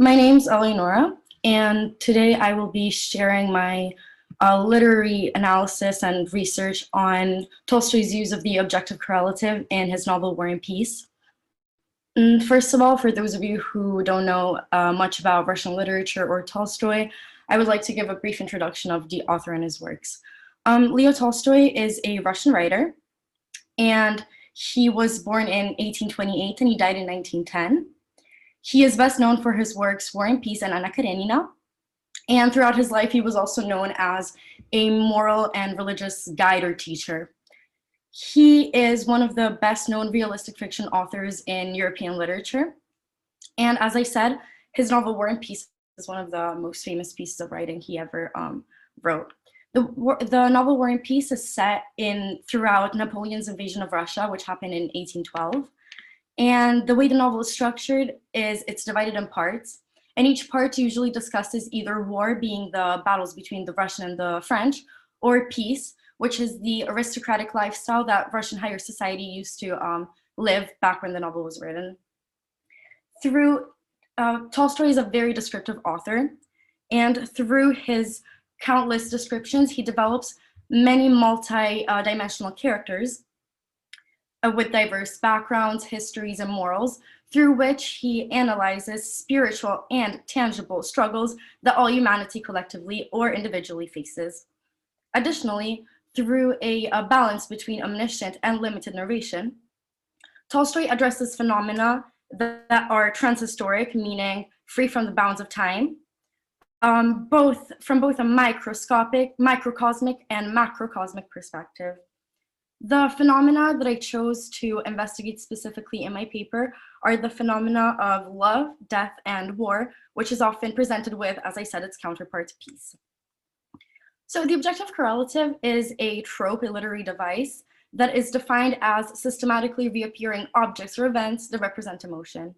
My name's Eleonora, and today I will be sharing my literary analysis and research on Tolstoy's use of the objective correlative in his novel War and Peace. First of all, for those of you who don't know much about Russian literature or Tolstoy, I would like to give a brief introduction of the author and his works. Leo Tolstoy is a Russian writer, and he was born in 1828 and he died in 1910. He is best known for his works War and Peace and Anna Karenina, and throughout his life he was also known as a moral and religious guide or teacher. He is one of the best known realistic fiction authors in European literature, and as I said, his novel War and Peace is one of the most famous pieces of writing he ever wrote. The novel War and Peace is set throughout Napoleon's invasion of Russia, which happened in 1812. And the way the novel is structured is it's divided in parts, and each part usually discusses either war, being the battles between the Russian and the French, or peace, which is the aristocratic lifestyle that Russian higher society used to live back when the novel was written. Tolstoy is a very descriptive author, and through his countless descriptions, he develops many multi-dimensional characters with diverse backgrounds, histories, and morals, through which he analyzes spiritual and tangible struggles that all humanity collectively or individually faces. Additionally, through a balance between omniscient and limited narration, Tolstoy addresses phenomena that are transhistoric, meaning free from the bounds of time, from both a microcosmic and macrocosmic perspective. The phenomena that I chose to investigate specifically in my paper are the phenomena of love, death, and war, which is often presented with, as I said, its counterpart, peace. So the objective correlative is a trope, a literary device, that is defined as systematically reappearing objects or events that represent emotion.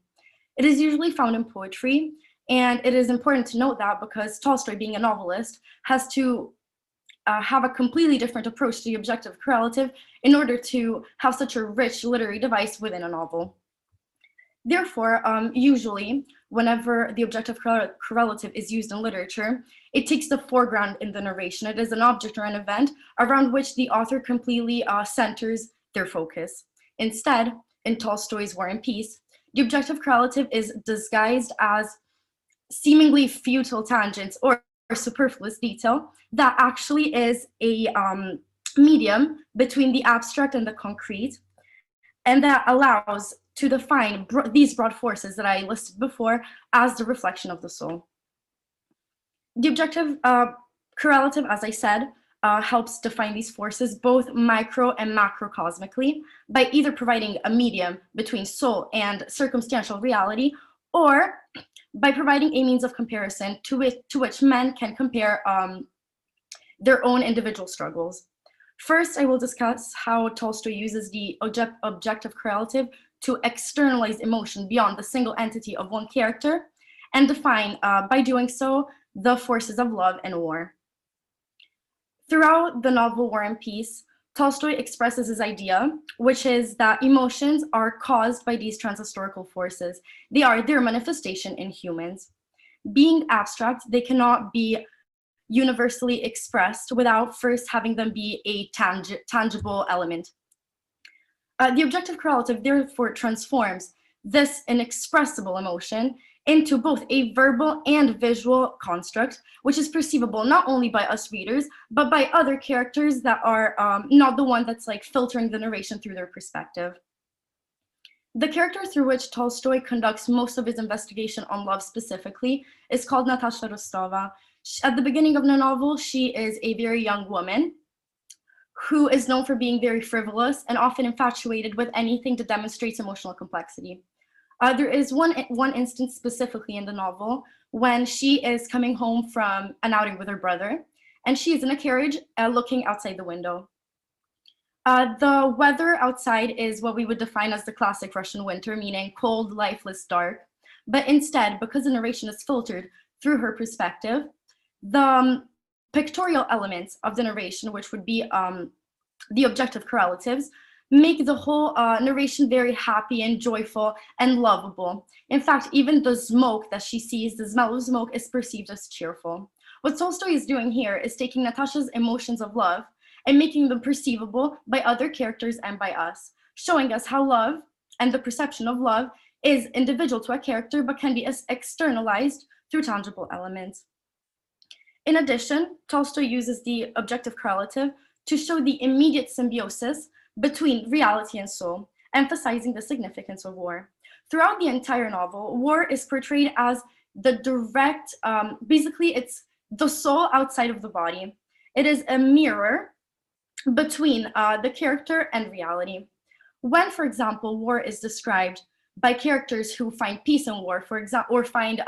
It is usually found in poetry, and it is important to note that because Tolstoy, being a novelist, has to have a completely different approach to the objective correlative in order to have such a rich literary device within a novel. Therefore, usually, whenever the objective correlative is used in literature, it takes the foreground in the narration. It is an object or an event around which the author completely centers their focus. Instead, in Tolstoy's War and Peace, the objective correlative is disguised as seemingly futile tangents or superfluous detail that actually is a medium between the abstract and the concrete, and that allows to define these broad forces that I listed before as the reflection of the soul. The objective correlative, as I said, helps define these forces both micro and macrocosmically by either providing a medium between soul and circumstantial reality, or by providing a means of comparison to which men can compare their own individual struggles. First, I will discuss how Tolstoy uses the objective correlative to externalize emotion beyond the single entity of one character and define, by doing so, the forces of love and war. Throughout the novel War and Peace, Tolstoy expresses his idea, which is that emotions are caused by these transhistorical forces. They are their manifestation in humans. Being abstract, they cannot be universally expressed without first having them be a tangible element. The objective correlative therefore transforms this inexpressible emotion into both a verbal and visual construct, which is perceivable not only by us readers, but by other characters that are not the one that's like filtering the narration through their perspective. The character through which Tolstoy conducts most of his investigation on love specifically is called Natasha Rostova. At the beginning of the novel, she is a very young woman who is known for being very frivolous and often infatuated with anything that demonstrates emotional complexity. There is one instance specifically in the novel when she is coming home from an outing with her brother, and she is in a carriage looking outside the window. The weather outside is what we would define as the classic Russian winter, meaning cold, lifeless, dark. But instead, because the narration is filtered through her perspective, the pictorial elements of the narration, which would be the objective correlatives, make the whole narration very happy and joyful and lovable. In fact, even the smoke that she sees, the smell of smoke, is perceived as cheerful. What Tolstoy is doing here is taking Natasha's emotions of love and making them perceivable by other characters and by us, showing us how love and the perception of love is individual to a character but can be externalized through tangible elements. In addition, Tolstoy uses the objective correlative to show the immediate symbiosis between reality and soul, emphasizing the significance of war. Throughout the entire novel, war is portrayed as the direct, basically it's the soul outside of the body. It is a mirror between the character and reality. When, for example, war is described by characters who find peace in war, for example, or find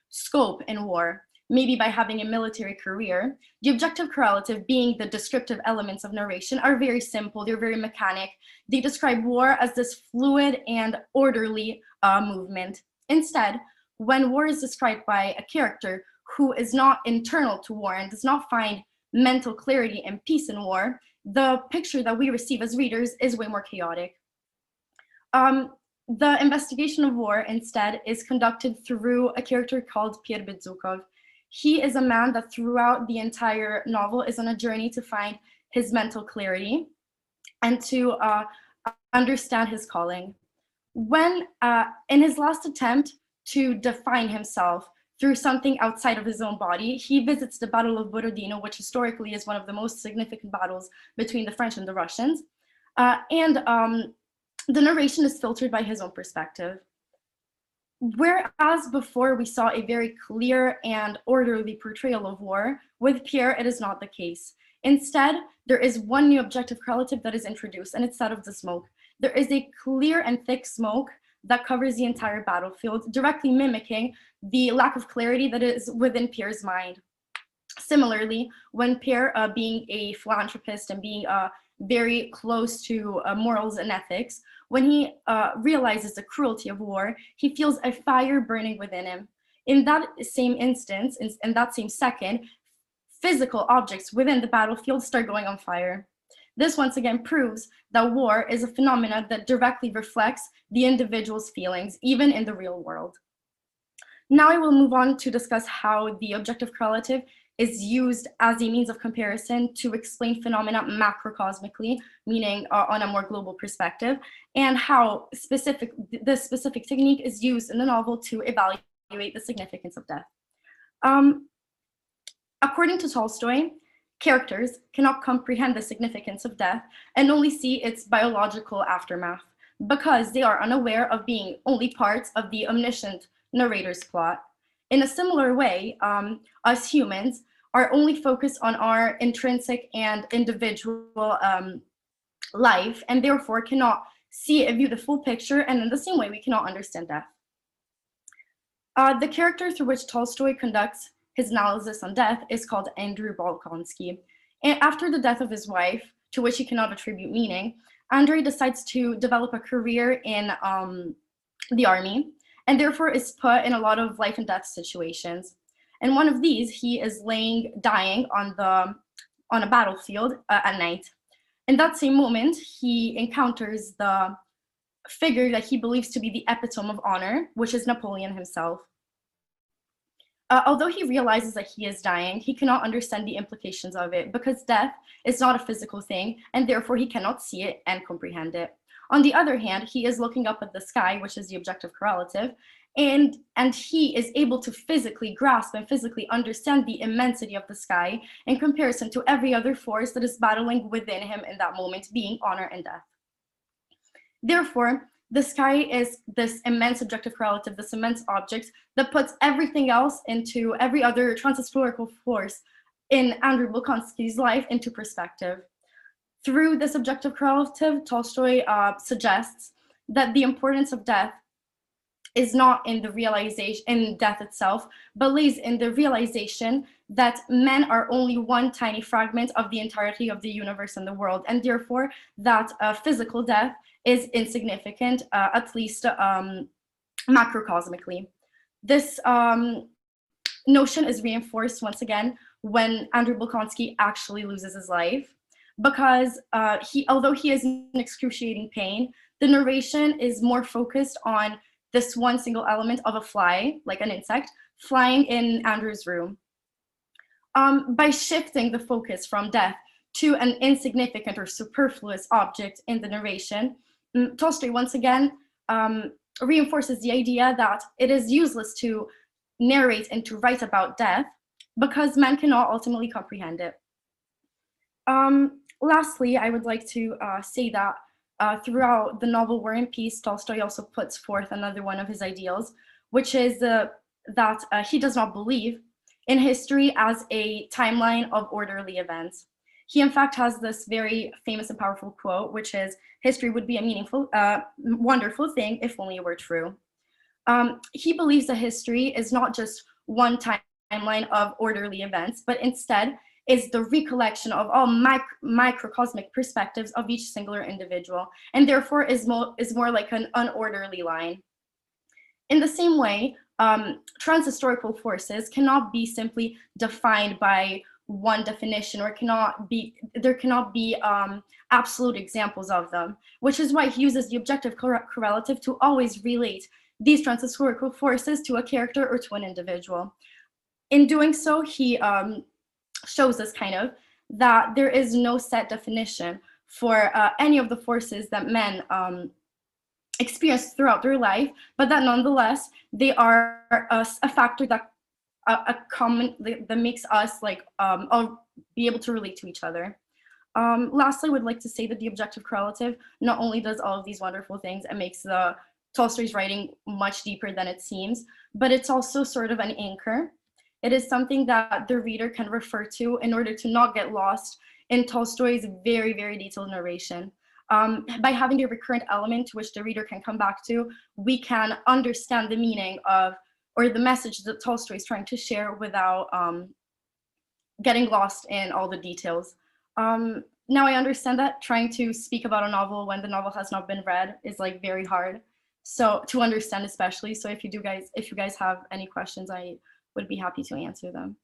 scope in war, maybe by having a military career, the objective correlative, being the descriptive elements of narration, are very simple, they're very mechanic. They describe war as this fluid and orderly movement. Instead, when war is described by a character who is not internal to war and does not find mental clarity and peace in war, the picture that we receive as readers is way more chaotic. The investigation of war, instead, is conducted through a character called Pierre Bezukhov. He is a man that throughout the entire novel is on a journey to find his mental clarity and to understand his calling. When, in his last attempt to define himself through something outside of his own body, he visits the Battle of Borodino, which historically is one of the most significant battles between the French and the Russians. The narration is filtered by his own perspective. Whereas before we saw a very clear and orderly portrayal of war, with Pierre it is not the case. Instead, there is one new objective correlative that is introduced, and it's that of the smoke. There is a clear and thick smoke that covers the entire battlefield, directly mimicking the lack of clarity that is within Pierre's mind. Similarly, when Pierre, being a philanthropist and being very close to morals and ethics, when he realizes the cruelty of war, he feels a fire burning within him. In that same instance, in that same second, physical objects within the battlefield start going on fire. This once again proves that war is a phenomenon that directly reflects the individual's feelings, even in the real world. Now I will move on to discuss how the objective correlative is used as a means of comparison to explain phenomena macrocosmically, meaning on a more global perspective, and how this specific technique is used in the novel to evaluate the significance of death. According to Tolstoy, characters cannot comprehend the significance of death and only see its biological aftermath because they are unaware of being only parts of the omniscient narrator's plot. In a similar way, us humans are only focused on our intrinsic and individual life, and therefore cannot see and view the full picture, and in the same way we cannot understand death. The character through which Tolstoy conducts his analysis on death is called Andrei Bolkonsky. And after the death of his wife, to which he cannot attribute meaning, Andrei decides to develop a career in the army, and therefore is put in a lot of life and death situations. And one of these, he is dying on a battlefield at night. In that same moment, he encounters the figure that he believes to be the epitome of honor, which is Napoleon himself. Although he realizes that he is dying, he cannot understand the implications of it because death is not a physical thing, and therefore he cannot see it and comprehend it. On the other hand, he is looking up at the sky, which is the objective correlative, and he is able to physically grasp and physically understand the immensity of the sky in comparison to every other force that is battling within him in that moment, being honor and death. Therefore, the sky is this immense objective correlative, this immense object that puts everything else into every other transhistorical force in Andrei Bolkonsky's life into perspective. Through this objective correlative, Tolstoy suggests that the importance of death is not in the realization, in death itself, but lays in the realization that men are only one tiny fragment of the entirety of the universe and the world, and therefore that physical death is insignificant, at least macrocosmically. This notion is reinforced once again when Andrei Bolkonsky actually loses his life. because although he is in excruciating pain, the narration is more focused on this one single element of a fly, like an insect, flying in Andrew's room. By shifting the focus from death to an insignificant or superfluous object in the narration, Tolstoy once again reinforces the idea that it is useless to narrate and to write about death because man cannot ultimately comprehend it. Lastly, I would like to say that throughout the novel War and Peace, Tolstoy also puts forth another one of his ideals, which is that he does not believe in history as a timeline of orderly events. He, in fact, has this very famous and powerful quote, which is, "History would be a meaningful, wonderful thing if only it were true." He believes that history is not just one timeline of orderly events, but instead is the recollection of all microcosmic perspectives of each singular individual, and therefore is more like an unorderly line. In the same way, transhistorical forces cannot be simply defined by one definition, or there cannot be absolute examples of them, which is why he uses the objective correlative to always relate these transhistorical forces to a character or to an individual. In doing so, he shows us kind of that there is no set definition for any of the forces that men experience throughout their life, but that nonetheless they are a factor that that makes us all be able to relate to each other. Lastly, I would like to say that the objective correlative not only does all of these wonderful things and makes Tolstoy's writing much deeper than it seems, but it's also sort of an anchor. It is something that the reader can refer to in order to not get lost in Tolstoy's very, very detailed narration. By having a recurrent element to which the reader can come back to, we can understand the meaning of, or the message that Tolstoy is trying to share without getting lost in all the details. Now I understand that trying to speak about a novel when the novel has not been read is like very hard, so to understand especially. So if you guys have any questions, I would be happy to answer them.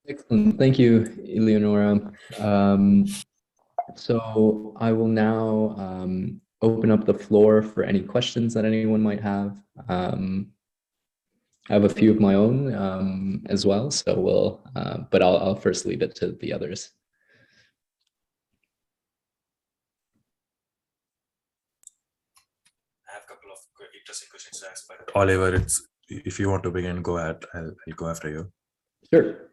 Excellent. Thank you, Eleonora. So I will now open up the floor for any questions that anyone might have. I have a few of my own as well, so but I'll first leave it to the others. I have a couple of interesting questions to ask, but Oliver, if you want to begin, go ahead. I'll go after you. Sure.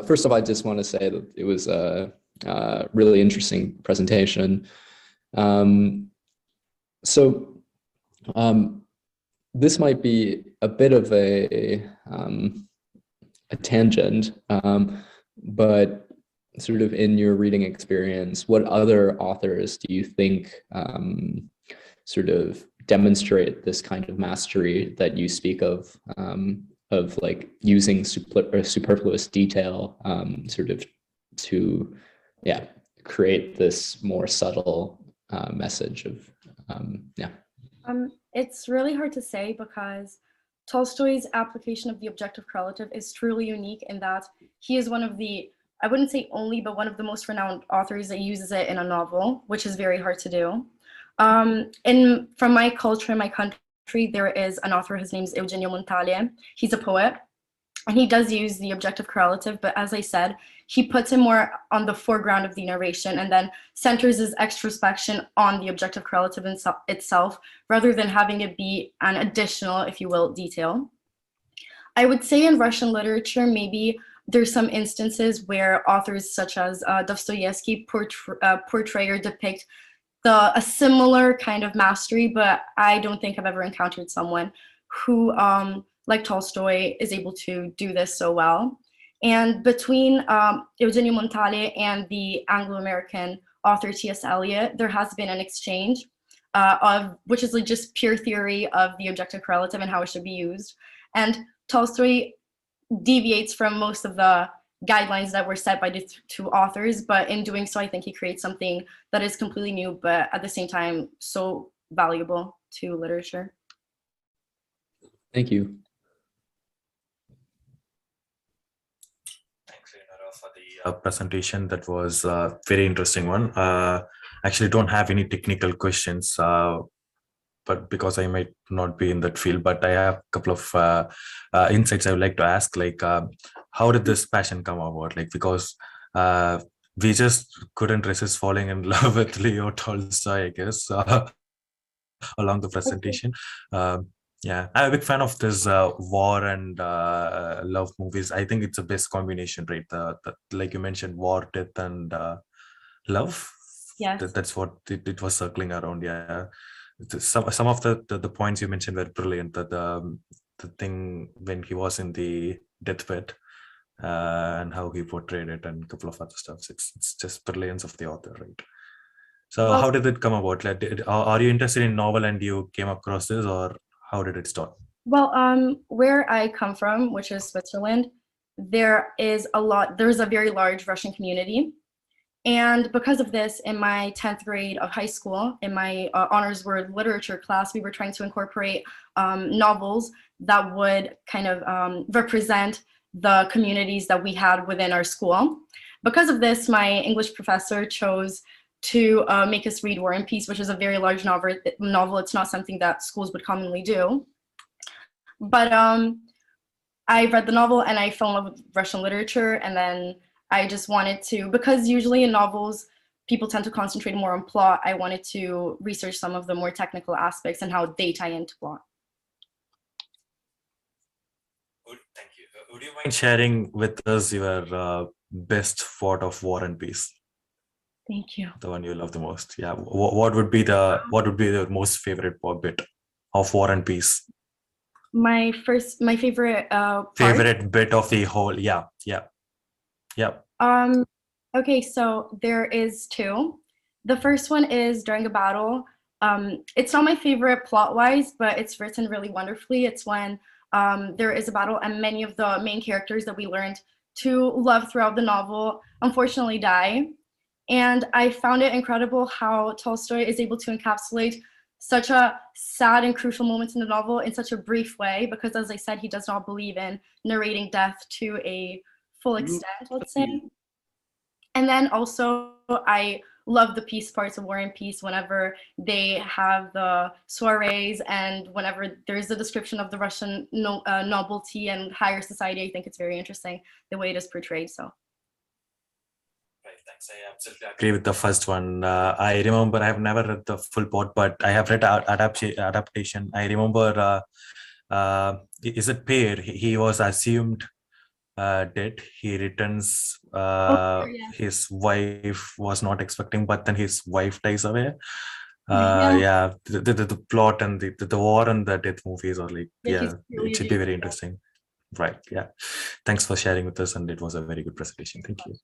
First of all, I just want to say that it was a really interesting presentation. This might be a bit of a tangent, but sort of in your reading experience, what other authors do you think sort of demonstrate this kind of mastery that you speak of like using superfluous detail sort of to, yeah, create this more subtle message of, yeah. It's really hard to say because Tolstoy's application of the objective correlative is truly unique in that he is one of the, I wouldn't say only, but one of the most renowned authors that uses it in a novel, which is very hard to do. From my culture, in my country, there is an author, his name is Eugenio Montale. He's a poet, and he does use the objective correlative, but as I said, he puts him more on the foreground of the narration and then centers his extrospection on the objective correlative itself, rather than having it be an additional, if you will, detail. I would say in Russian literature, maybe there's some instances where authors such as Dostoevsky portray or depict a similar kind of mastery, but I don't think I've ever encountered someone who, like Tolstoy, is able to do this so well. And between Eugenio Montale and the Anglo-American author T.S. Eliot, there has been an exchange which is like just pure theory of the objective correlative and how it should be used. And Tolstoy deviates from most of the guidelines that were set by the two authors, but in doing so, I think he creates something that is completely new, but at the same time, so valuable to literature. Thank you. presentation. That was a very interesting one. Actually, don't have any technical questions, but because I might not be in that field, but I have a couple of insights I would like to ask. Like, how did this passion come about? Like, because we just couldn't resist falling in love with Leo Tolstoy, I guess, along the presentation. Yeah, I'm a big fan of this war and love movies. I think it's the best combination, right? Like you mentioned, war, death, and love. Yes. That's what it was circling around. Yeah, some of the points you mentioned were brilliant. The thing when he was in the deathbed and how he portrayed it, and a couple of other stuff. It's just brilliance of the author, right? So Well, how did it come about? Like, are you interested in novel and you came across this, or how did it start? Well, where I come from, which is Switzerland, there's a very large Russian community. And because of this, in my 10th grade of high school, in my honors word literature class, we were trying to incorporate novels that would kind of represent the communities that we had within our school. Because of this, my English professor chose to make us read War and Peace, which is a very large novel. It's not something that schools would commonly do. But I read the novel and I fell in love with Russian literature, and then I just wanted to, because usually in novels, people tend to concentrate more on plot, I wanted to research some of the more technical aspects and how they tie into plot. Thank you. Would you mind sharing with us your best thought of War and Peace? Thank you. The one you love the most. Yeah. What would be the most favorite bit of War and Peace? My favorite favorite bit of the whole. Yeah. Okay, so there is two. The first one is during a battle. It's not my favorite plot-wise, but it's written really wonderfully. It's when there is a battle and many of the main characters that we learned to love throughout the novel unfortunately die. And I found it incredible how Tolstoy is able to encapsulate such a sad and crucial moment in the novel in such a brief way, because as I said, he does not believe in narrating death to a full extent, let's say. And then also I love the peace parts of War and Peace whenever they have the soirees and whenever there's a description of the Russian nobility and higher society. I think it's very interesting the way it is portrayed. So. Right, thanks. I absolutely agree with the first one. I remember I have never read the full plot, but I have read adaptation. I remember, is it Pierre? He was assumed dead. He returns. His wife was not expecting, but then his wife dies away. Yeah, the plot and the war and the death movies are like, yeah, it should be very interesting. Right. Yeah. Thanks for sharing with us, and it was a very good presentation. Thank you.